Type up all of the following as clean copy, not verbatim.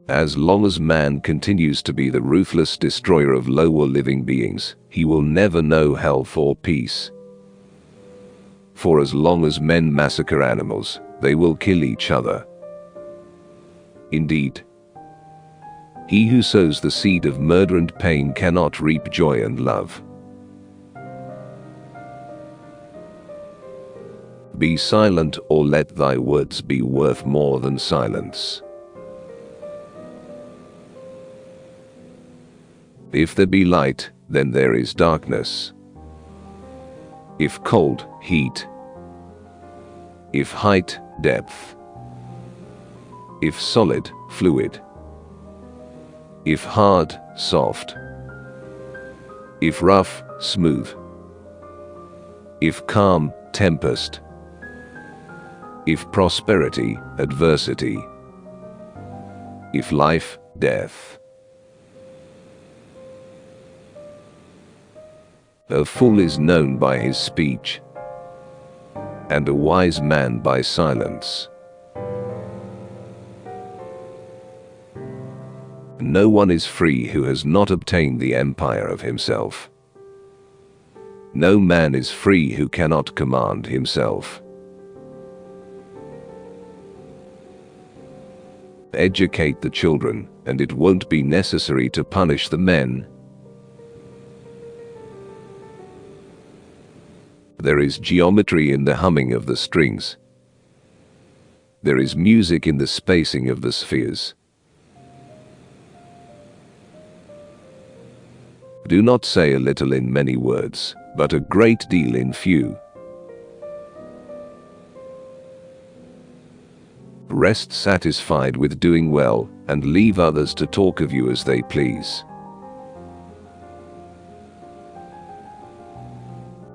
As long as man continues to be the ruthless destroyer of lower living beings, he will never know health or peace. For as long as men massacre animals, they will kill each other. Indeed, he who sows the seed of murder and pain cannot reap joy and love. Be silent, or let thy words be worth more than silence. If there be light, then there is darkness. If cold, heat. If height, depth. If solid, fluid. If hard, soft. If rough, smooth. If calm, tempest. If prosperity, adversity. If life, death. A fool is known by his speech, and a wise man by silence. No one is free who has not obtained the empire of himself. No man is free who cannot command himself. Educate the children, and it won't be necessary to punish the men. There is geometry in the humming of the strings. There is music in the spacing of the spheres. Do not say a little in many words, but a great deal in few. Rest satisfied with doing well, and leave others to talk of you as they please.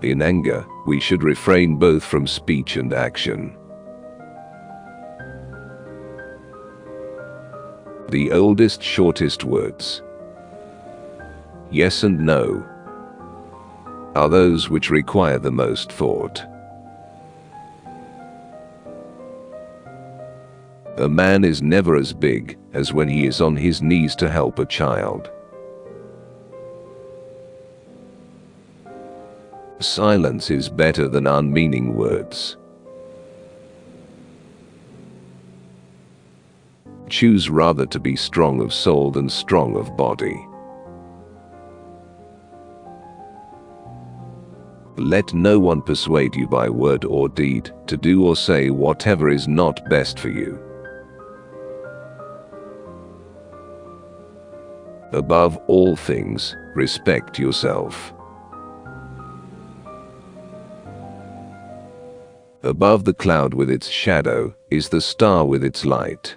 In anger, we should refrain both from speech and action. The oldest, shortest words, yes and no, are those which require the most thought. A man is never as big as when he is on his knees to help a child. Silence is better than unmeaning words. Choose rather to be strong of soul than strong of body. Let no one persuade you by word or deed to do or say whatever is not best for you. Above all things, respect yourself. Above the cloud with its shadow is the star with its light.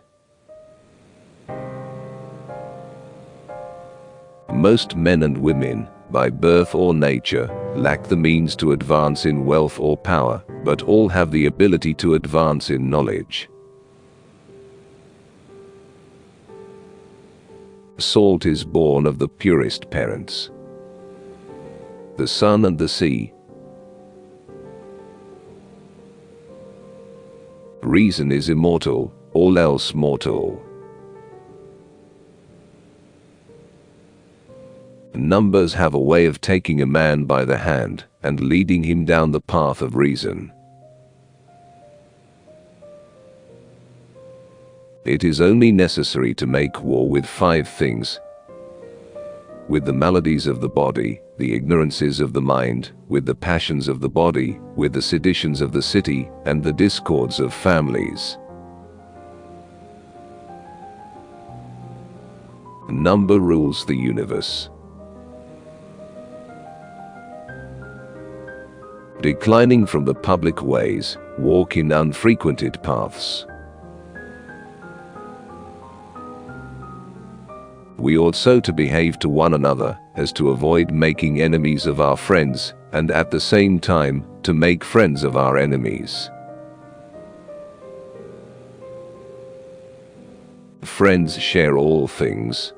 Most men and women, by birth or nature, lack the means to advance in wealth or power, but all have the ability to advance in knowledge. Salt is born of the purest parents. The sun and the sea. Reason is immortal, all else mortal. Numbers have a way of taking a man by the hand and leading him down the path of reason. It is only necessary to make war with 5 things: with the maladies of the body, the ignorances of the mind, with the passions of the body, with the seditions of the city, and the discords of families. Number rules the universe. Declining from the public ways, walk in unfrequented paths. We ought so to behave to one another as to avoid making enemies of our friends, and at the same time to make friends of our enemies. Friends share all things.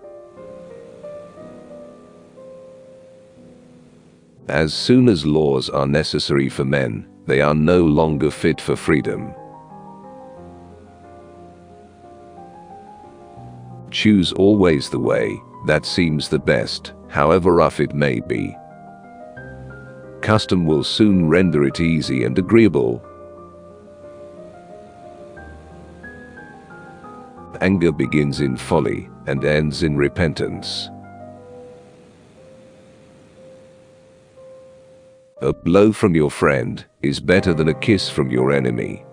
As soon as laws are necessary for men, they are no longer fit for freedom. Choose always the way that seems the best, however rough it may be. Custom will soon render it easy and agreeable. Anger begins in folly and ends in repentance. A blow from your friend is better than a kiss from your enemy.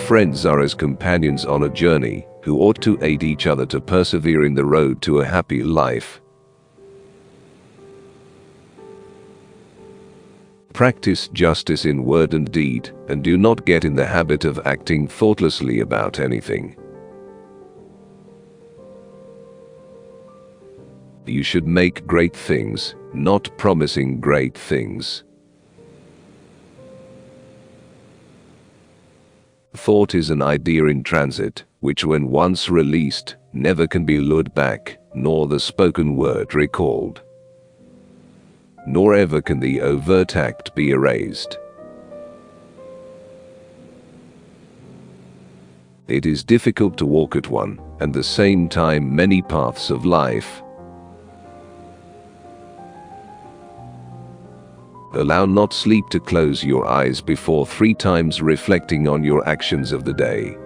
Friends are as companions on a journey, who ought to aid each other to persevere in the road to a happy life. Practice justice in word and deed, and do not get in the habit of acting thoughtlessly about anything. You should make great things, not promising great things. Thought is an idea in transit, which when once released, never can be lured back, nor the spoken word recalled. Nor ever can the overt act be erased. It is difficult to walk at one and the same time many paths of life. Allow not sleep to close your eyes before 3 times reflecting on your actions of the day.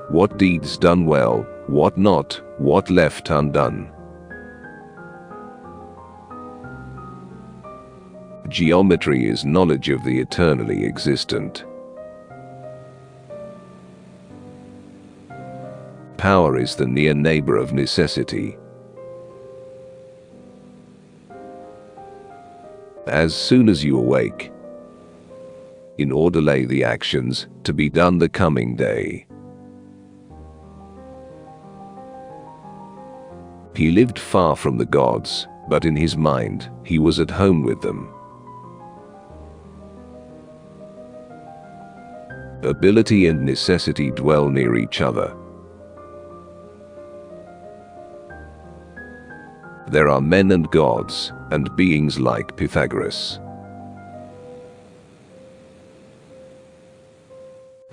What deeds done well, what not, what left undone. Geometry is knowledge of the eternally existent. Power is the near neighbor of necessity. As soon as you awake, in order lay the actions to be done the coming day. He lived far from the gods, but in his mind he was at home with them. Ability and necessity dwell near each other. There are men and gods, and beings like Pythagoras.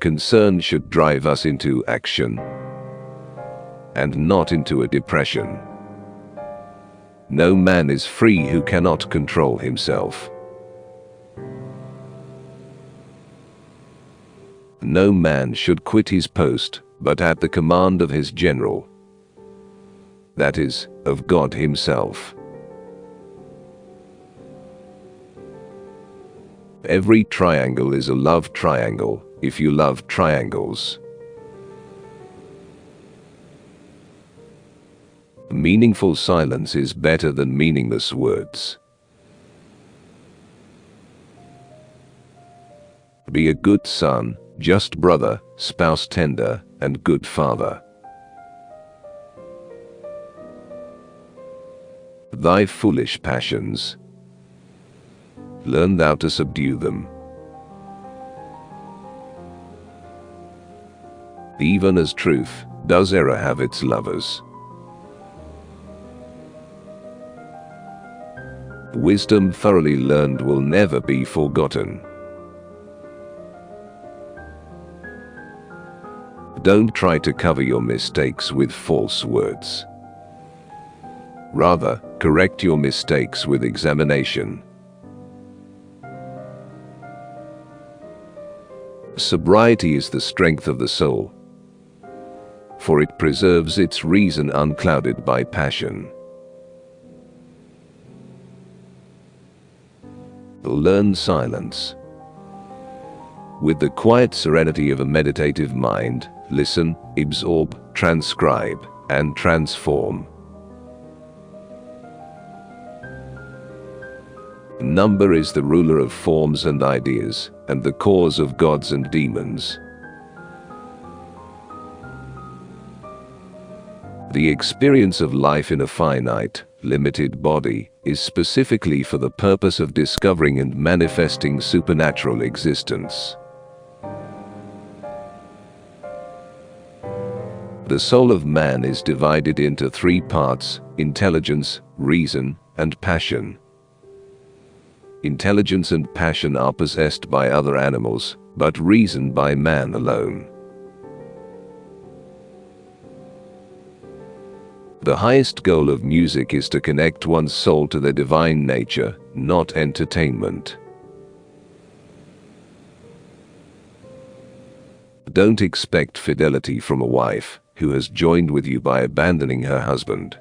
Concern should drive us into action, and not into a depression. No man is free who cannot control himself. No man should quit his post, but at the command of his general. That is, of God himself. Every triangle is a love triangle, if you love triangles. Meaningful silence is better than meaningless words. Be a good son, just brother, spouse tender, and good father. Thy foolish passions, learn thou to subdue them. Even as truth does error have its lovers. Wisdom thoroughly learned will never be forgotten. Don't try to cover your mistakes with false words. Rather, correct your mistakes with examination. Sobriety is the strength of the soul, for it preserves its reason unclouded by passion. Learn silence. With the quiet serenity of a meditative mind, listen, absorb, transcribe, and transform. Number is the ruler of forms and ideas, and the cause of gods and demons. The experience of life in a finite, limited body is specifically for the purpose of discovering and manifesting supernatural existence. The soul of man is divided into 3 parts: intelligence, reason, and passion. Intelligence and passion are possessed by other animals, but reason by man alone. The highest goal of music is to connect one's soul to their divine nature, not entertainment. Don't expect fidelity from a wife who has joined with you by abandoning her husband.